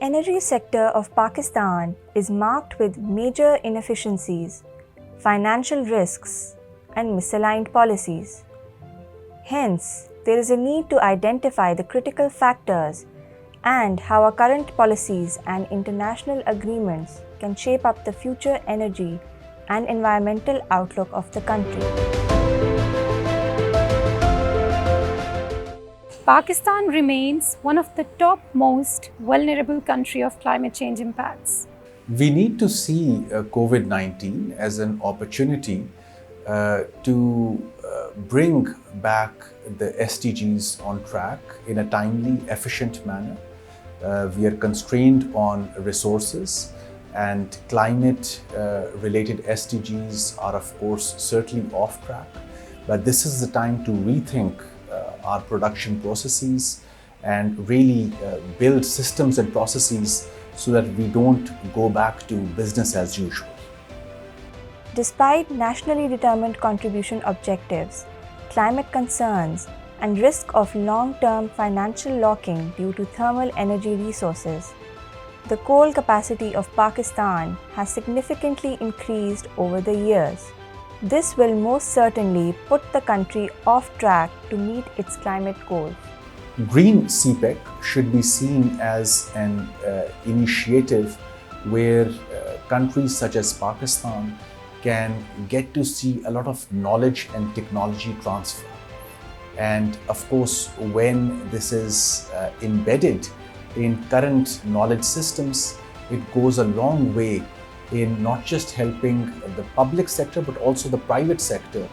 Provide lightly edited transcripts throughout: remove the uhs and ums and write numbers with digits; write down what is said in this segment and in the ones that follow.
energy sector of Pakistan is marked with major inefficiencies, financial risks, and misaligned policies. Hence, there is a need to identify the critical factors and how our current policies and international agreements can shape up the future energy and environmental outlook of the country. Pakistan remains one of the top most vulnerable countries of climate change impacts. We need to see COVID-19 as an opportunity to bring back the SDGs on track in a timely, efficient manner. We are constrained on resources, and climate-related SDGs are, of course, certainly off track. But this is the time to rethink our production processes and really build systems and processes so that we don't go back to business as usual. Despite nationally determined contribution objectives, climate concerns, and risk of long-term financial locking due to thermal energy resources, the coal capacity of Pakistan has significantly increased over the years. This will most certainly put the country off track to meet its climate goals. Green CPEC should be seen as an initiative where countries such as Pakistan can get to see a lot of knowledge and technology transfer. And of course, when this is embedded in current knowledge systems, it goes a long way in not just helping the public sector, but also the private sector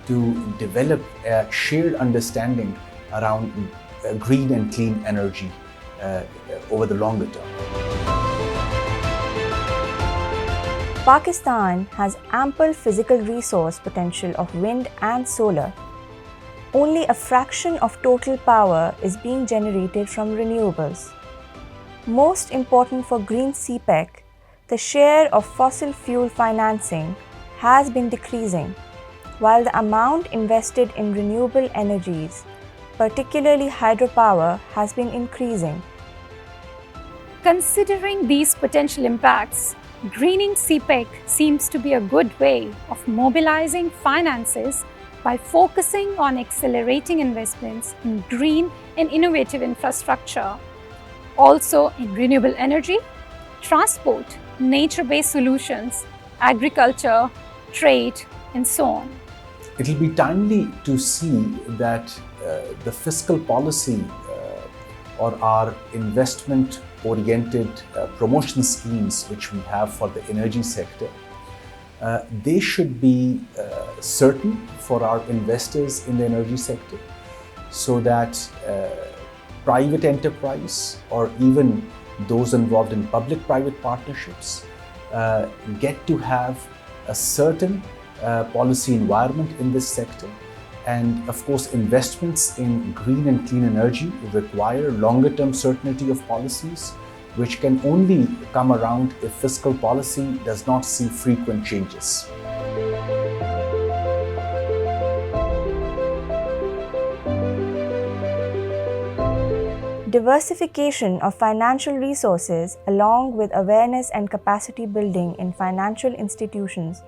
to develop a shared understanding around green and clean energy over the longer term. Pakistan has ample physical resource potential of wind and solar. Only a fraction of total power is being generated from renewables. Most important for green CPEC, the share of fossil fuel financing has been decreasing, while the amount invested in renewable energies, particularly hydropower, has been increasing. Considering these potential impacts, greening CPEC seems to be a good way of mobilizing finances by focusing on accelerating investments in green and innovative infrastructure, also in renewable energy, transport, nature-based solutions, agriculture, trade, and so on. It will be timely to see that the fiscal policy or our investment-oriented promotion schemes which we have for the energy sector, they should be certain for our investors in the energy sector so that private enterprise or even those involved in public-private partnerships get to have a certain policy environment in this sector. And of course, investments in green and clean energy require longer-term certainty of policies, which can only come around if fiscal policy does not see frequent changes. Diversification of financial resources along with awareness and capacity building in financial institutions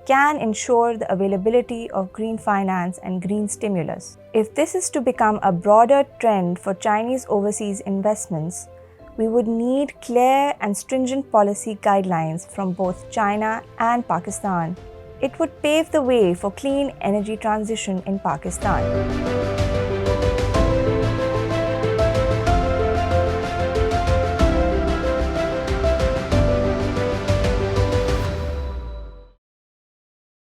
can ensure the availability of green finance and green stimulus. If this is to become a broader trend for Chinese overseas investments, we would need clear and stringent policy guidelines from both China and Pakistan. It would pave the way for clean energy transition in Pakistan.